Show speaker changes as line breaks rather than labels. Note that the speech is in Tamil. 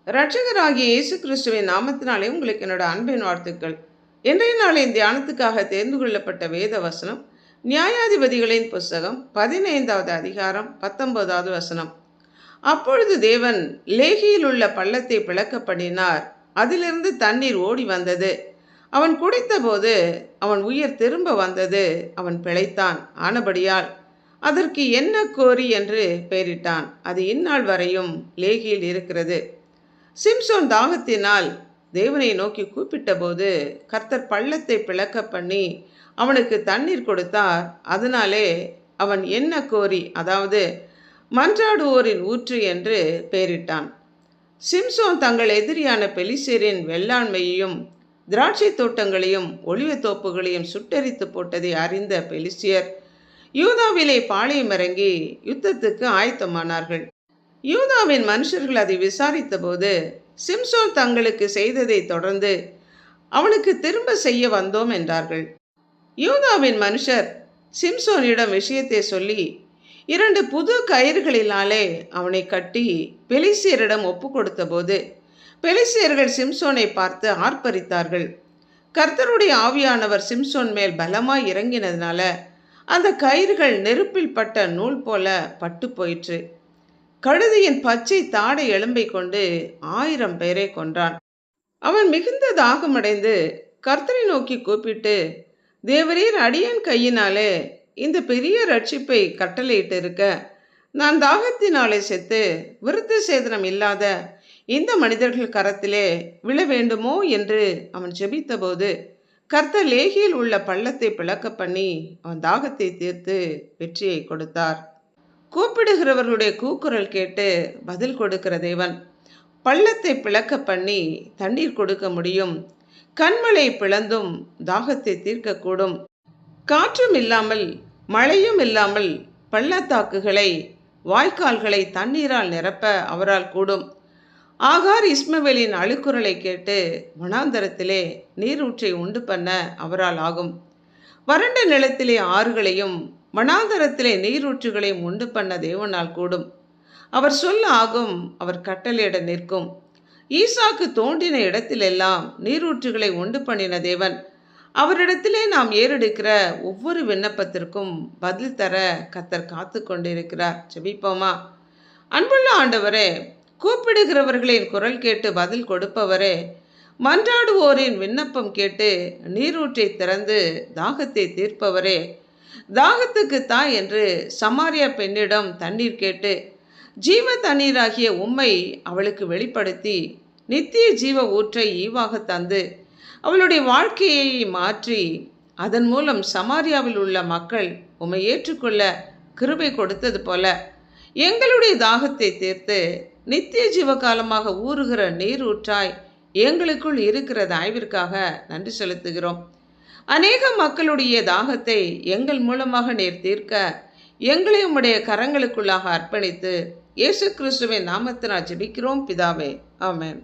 இரட்சகராகிய இயேசு கிறிஸ்துவின் நாமத்தினாலே உங்களுக்கு என்னோட அன்பின் வாழ்த்துக்கள். இன்றைய நாளின் தியானத்துக்காக தேர்ந்து கொள்ளப்பட்ட வேத வசனம் நியாயாதிபதிகளின் புஸ்தகம் 15வது அதிகாரம் 19வது வசனம். அப்பொழுது தேவன் லேகியில் உள்ள பள்ளத்தை பிளக்க பண்ணினார், அதிலிருந்து தண்ணீர் ஓடி வந்தது. அவன் குடித்தபோது அவன் உயிர் திரும்ப வந்தது, அவன் பிழைத்தான். ஆனபடியால் அதற்கு என்ன கோரி என்று பெயரிட்டான். அது இந்நாள் வரையும் லேகியில் இருக்கிறது. சிம்சோன் தாகத்தினால் தேவனை நோக்கி கூப்பிட்டபோது கர்த்தர் பள்ளத்தை பிளக்க பண்ணி அவனுக்கு தண்ணீர் கொடுத்தார். அதனாலே அவன் என்ன கோரி, அதாவது மன்றாடுவோரின் ஊற்று என்று பெயரிட்டான். சிம்சோன் தங்கள் எதிரியான பெலிஸ்தரின் வெள்ளாண்மையையும் திராட்சை தோட்டங்களையும் ஒலிவ தோப்புகளையும் சுட்டெரித்து போட்டதை அறிந்த பெலிஸ்தியர் யூதாவிலே பாளையம் இறங்கி யுத்தத்துக்கு ஆயத்தமானார்கள். யூதாவின் மனுஷர்கள் அதை விசாரித்த போது சிம்சோன் தங்களுக்கு செய்ததை தொடர்ந்து அவனுக்கு திரும்ப செய்ய வந்தோம் என்றார்கள். யூதாவின் மனுஷர் சிம்சோனிடம் விஷயத்தை சொல்லி 2 புது கயிறுகளினாலே அவனை கட்டி பெலிஸ்தியரிடம் ஒப்பு கொடுத்த போது பெலிஸ்தியர்கள் சிம்சோனை பார்த்து ஆர்ப்பரித்தார்கள். கர்த்தருடைய ஆவியானவர் சிம்சோன் மேல் பலமாய் இறங்கினதுனால அந்த கயிறுகள் நெருப்பில் பட்ட நூல் போல பட்டு போயிற்று. கழுதியின் பச்சை தாடை எலும்பை கொண்டு 1000 பேரை கொன்றான். அவன் மிகுந்த தாகமடைந்து கர்த்தரை நோக்கி கூப்பிட்டு, தேவரீர் அடியேன் கையினாலே இந்த பெரிய ரட்சிப்பை கட்டளையிட்டு இருக்க, நான் தாகத்தினாலே செத்து விருத்த சேதனம் இல்லாத இந்த மனிதர்கள் கரத்திலே விழ வேண்டுமோ என்று அவன் ஜெபித்தபோது கர்த்தர் லேகியில் உள்ள பள்ளத்தை பிளக்க பண்ணி அவன் தாகத்தை தீர்த்து வெற்றியை கொடுத்தார். கூப்பிடுகிறவர்களுடைய கூக்குரல் கேட்டு பதில் கொடுக்கிற தேவன் பள்ளத்தை பிளக்க பண்ணி தண்ணீர் கொடுக்க முடியும். கண்மலை பிளந்தும் தாகத்தை தீர்க்கக்கூடும். காற்றும் இல்லாமல் மழையும் இல்லாமல் பள்ளத்தாக்குகளை வாய்க்கால்களை தண்ணீரால் நிரப்ப அவரால் கூடும். ஆகார் இஸ்மவேலின் அழுக்குரலை கேட்டு வனாந்தரத்திலே நீரூற்றை உண்டு பண்ண அவரால் ஆகும். வறண்ட நிலத்திலே ஆறுகளையும் வனாந்தரத்திலே நீரூற்றுகளையும் உண்டு பண்ண தேவனால் கூடும். அவர் சொல்ல ஆகும், அவர் கட்டளையிட நிற்கும். ஈசாக்கு தோண்டின இடத்திலெல்லாம் நீரூற்றுகளை உண்டு பண்ணின தேவன் அவரிடத்திலே நாம் ஏறெடுக்கிற ஒவ்வொரு விண்ணப்பத்திற்கும் பதில் தர கர்த்தர் காத்து கொண்டிருக்கிறார். ஜெபிப்போமா. அன்புள்ள ஆண்டவரே, கூப்பிடுகிறவர்களின் குரல் கேட்டு பதில் கொடுப்பவரே, மன்றாடுவோரின் விண்ணப்பம் கேட்டு நீரூற்றை திறந்து தாகத்தை தீர்ப்பவரே, தாகத்துக்கு தா என்று சமாரியா பெண்ணிடம் தண்ணீர் கேட்டு ஜீவ தண்ணீராகிய உம்மை அவளுக்கு வெளிப்படுத்தி நித்திய ஜீவ ஊற்றை ஈவாக தந்து அவளுடைய வாழ்க்கையை மாற்றி அதன் மூலம் சமாரியாவில் உள்ள மக்கள் உம்மை ஏற்றுக்கொள்ள கிருபை கொடுத்தது போல எங்களுடைய தாகத்தை தீர்த்து நித்திய ஜீவகாலமாக ஊறுகிற நீர் ஊற்றாய் எங்களுக்குள் இருக்கிற தயவிற்காக நன்றி செலுத்துகிறோம். அநேக மக்களுடைய தாகத்தை எங்கள் மூலமாக நீர் தீர்க்க எங்களை உம்முடைய கரங்களுக்குள்ளாக அர்ப்பணித்து இயேசு கிறிஸ்துவின் நாமத்தினால் ஜெபிக்கிறோம் பிதாவே. ஆமென்.